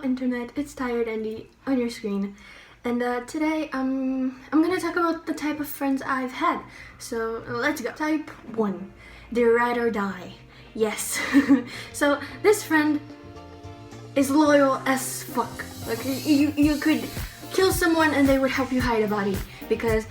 internet, it's itstiredandy on your screen, and today I'm gonna talk about the type of friends I've had. So let's go. Type 1, they're ride or die. Yes. So this friend is loyal as fuck. Like you could kill someone and they would help you hide a body because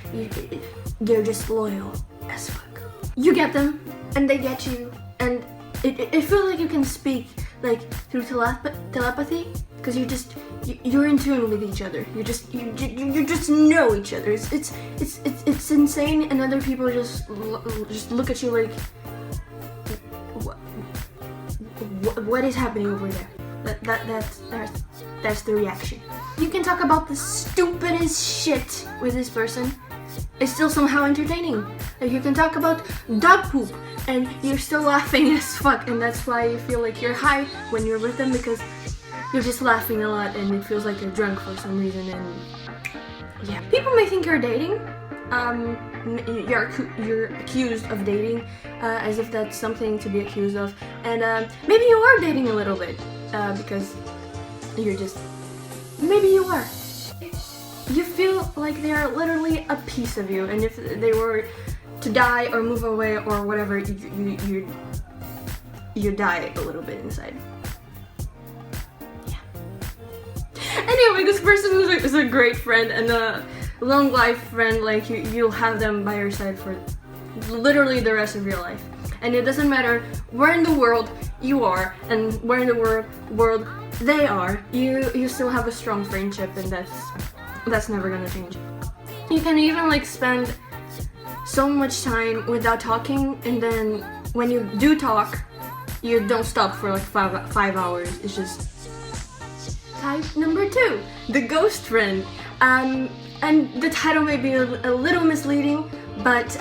they're just loyal as fuck. You get them and they get you, and it feels like you can speak like through telepathy because you're in tune with each other. You just know each other. It's insane, and other people just look at you like, what is happening over there? That's the reaction. You can talk about the stupidest shit with this person. It's still somehow entertaining. Like you can talk about dog poop and you're still laughing as fuck, and that's why you feel like you're high when you're with them, because you're just laughing a lot and it feels like you're drunk for some reason. And yeah, people may think you're dating. You're accused of dating, as if that's something to be accused of, and maybe you are dating a little bit, because maybe you are. You feel like they are literally a piece of you, and if they were to die or move away or whatever, you die a little bit inside. Yeah. Anyway, this person is a great friend and a long life friend. Like you'll have them by your side for literally the rest of your life, and it doesn't matter where in the world you are and where in the world they are. You still have a strong friendship, and that's never gonna change. You can even like spend so much time without talking, and then when you do talk, you don't stop for like five hours. It's just type number 2, the ghost friend. And the title may be a little misleading, but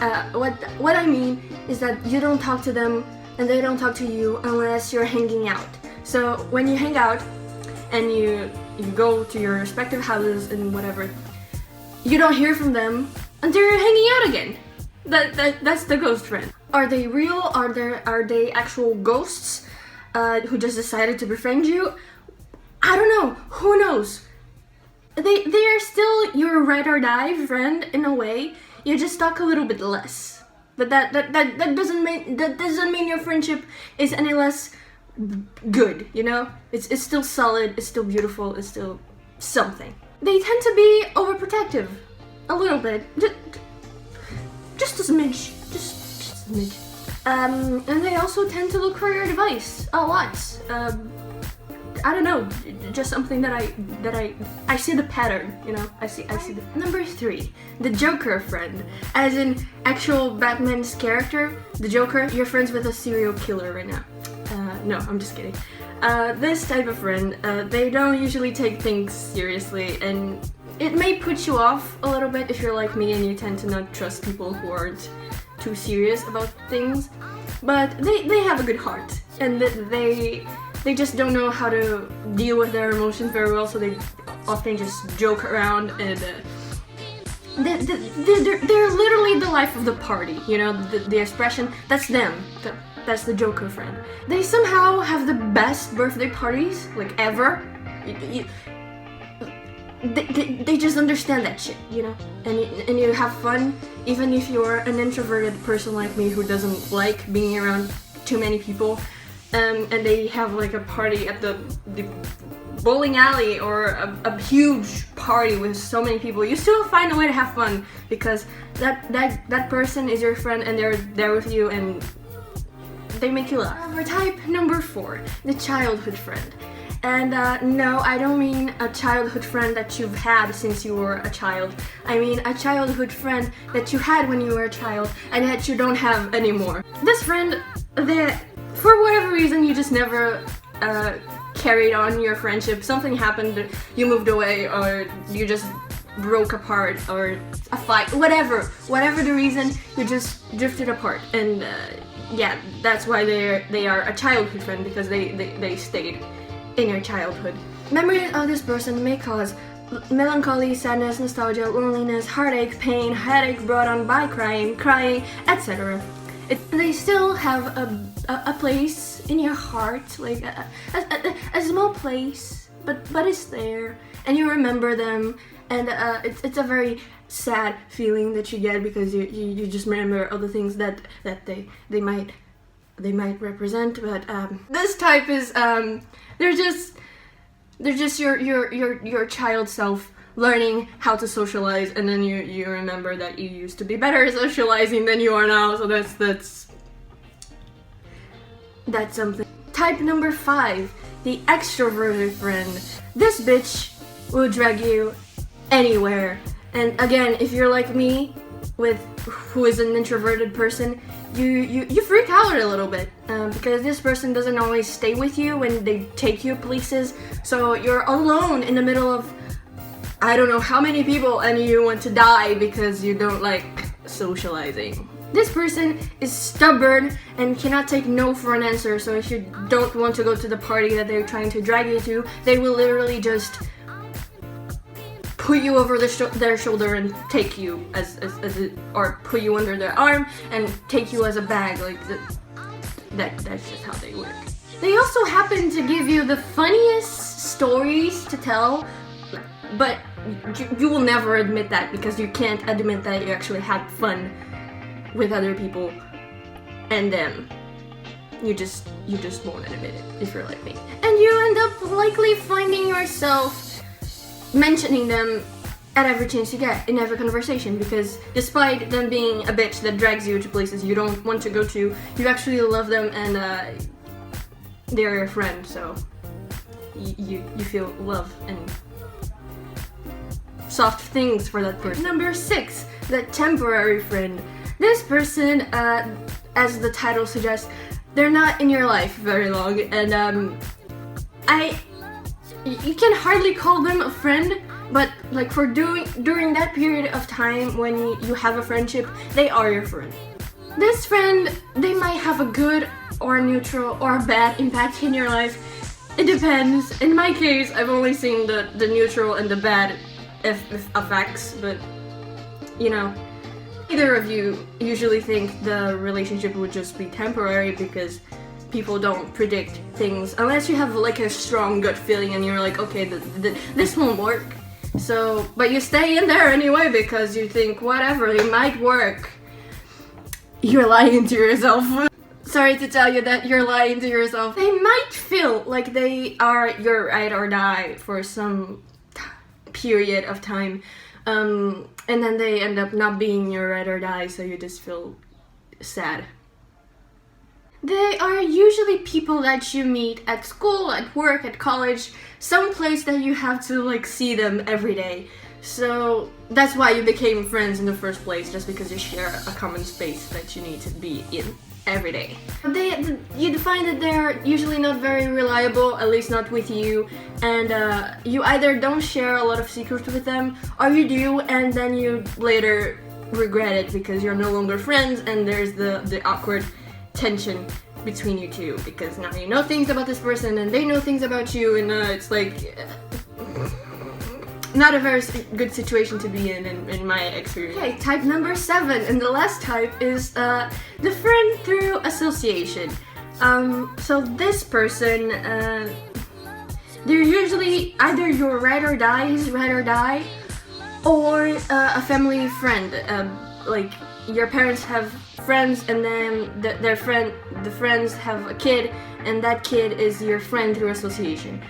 what I mean is that you don't talk to them and they don't talk to you unless you're hanging out. So when you hang out and you go to your respective houses and whatever, you don't hear from them until you're hanging out again. That's the ghost friend. Are they real? Are they actual ghosts who just decided to befriend you? I don't know. Who knows? They are still your ride or die friend in a way. You just talk a little bit less. But that doesn't mean your friendship is any less good, you know? It's still solid, it's still beautiful, it's still something. They tend to be overprotective. A little bit. Just a smidge. Just a smidge. And they also tend to look for your advice a lot. I don't know, just something that I see the pattern, you know. I see the number 3, the Joker friend, as in actual Batman's character, the Joker. You're friends with a serial killer right now. No, I'm just kidding. This type of friend, they don't usually take things seriously, and it may put you off a little bit if you're like me and you tend to not trust people who aren't too serious about things. But they have a good heart, and they just don't know how to deal with their emotions very well, so they often just joke around, and they're literally the life of the party, you know, the expression, that's them. That's the Joker friend. They somehow have the best birthday parties, like ever. They just understand that shit, you know? And you have fun, even if you're an introverted person like me who doesn't like being around too many people. And they have like a party at the bowling alley, or a huge party with so many people. You still find a way to have fun because that person is your friend and they're there with you and they make you laugh. Our type number 4, the childhood friend. And no, I don't mean a childhood friend that you've had since you were a child. I mean a childhood friend that you had when you were a child and that you don't have anymore. This friend that, for whatever reason, you just never carried on your friendship. Something happened, you moved away, or you just broke apart, or a fight, whatever the reason, you just drifted apart. And yeah, that's why they are a childhood friend, because they stayed in your childhood. Memories of this person may cause melancholy, sadness, nostalgia, loneliness, heartache, pain, headache brought on by crying, etc. They still have a place in your heart, like a small place but it's there, and you remember them, and it's a very sad feeling that you get because you just remember all the things that they might represent. But this type is they're just your child self learning how to socialize, and then you remember that you used to be better at socializing than you are now. So that's something. Type number 5, the extroverted friend. This bitch will drag you anywhere. And again, if you're like me, who is an introverted person, you freak out a little bit because this person doesn't always stay with you when they take you places. So you're alone in the middle of I don't know how many people, and you want to die because you don't like socializing. This person is stubborn and cannot take no for an answer, so if you don't want to go to the party that they're trying to drag you to, they will literally just put you over their shoulder and take you or put you under their arm and take you as a bag. Like that's just how they work. They also happen to give you the funniest stories to tell, but you will never admit that because you can't admit that you actually had fun with other people, and then you just won't admit it if you're like me. And you end up likely finding yourself mentioning them at every chance you get in every conversation, because despite them being a bitch that drags you to places you don't want to go to, you actually love them and they're your friend, so you feel love and soft things for that person. Number 6, the temporary friend. This person, as the title suggests, they're not in your life very long, and you can hardly call them a friend, but like for during that period of time when you have a friendship, they are your friend. This friend, they might have a good or neutral or bad impact in your life. It depends. In my case, I've only seen the neutral and the bad effects, but you know, neither of you usually think the relationship would just be temporary, because people don't predict things unless you have like a strong gut feeling and you're like, okay, this won't work. So, but you stay in there anyway because you think whatever, it might work. You're lying to yourself. Sorry to tell you that you're lying to yourself. They might feel like they are your ride or die for some period of time, and then they end up not being your ride or die, so you just feel sad. They are usually people that you meet at school, at work, at college, some place that you have to like see them every day. So that's why you became friends in the first place, just because you share a common space that you need to be in every day. You find that they're usually not very reliable, at least not with you, and you either don't share a lot of secrets with them, or you do, and then you later regret it because you're no longer friends, and there's the awkward tension between you two, because now you know things about this person and they know things about you, and it's like not a very good situation to be in my experience. Okay, type number 7, and the last type is the friend through association. So this person, they're usually either your ride or die, his ride or die, or a family friend. Like your parents have friends, and then the friends have a kid, and that kid is your friend through association.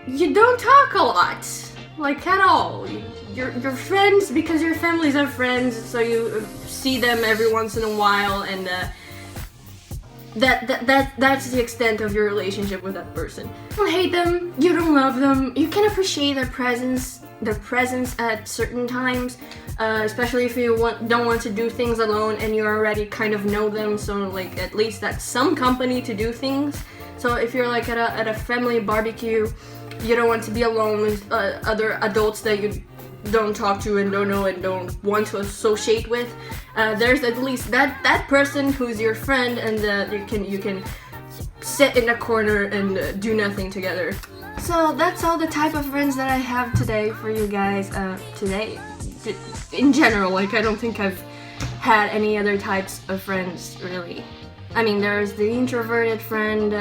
You don't talk a lot, like at all. You're friends because your families are friends, so you see them every once in a while, and that's the extent of your relationship with that person. You don't hate them, you don't love them, you can appreciate their presence at certain times, especially if you don't want to do things alone and you already kind of know them, so like at least that's some company to do things. So if you're like at a family barbecue, you don't want to be alone with other adults that you don't talk to and don't know and don't want to associate with. There's at least that person who's your friend, and you can sit in a corner and do nothing together. So that's all the type of friends that I have today for you guys. Today, in general, like I don't think I've had any other types of friends really. I mean, there's the introverted friend,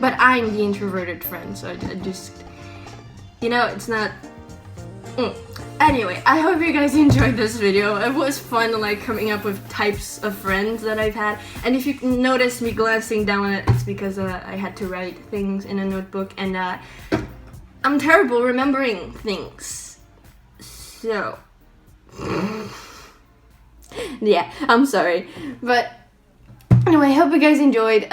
but I'm the introverted friend, so I just, you know, it's not. Anyway, I hope you guys enjoyed this video. It was fun, like, coming up with types of friends that I've had. And if you notice me glancing down at it, it's because I had to write things in a notebook, and I'm terrible remembering things. So, yeah, I'm sorry. But anyway, I hope you guys enjoyed.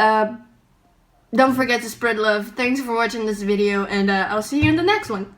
Don't forget to spread love. Thanks for watching this video, and I'll see you in the next one.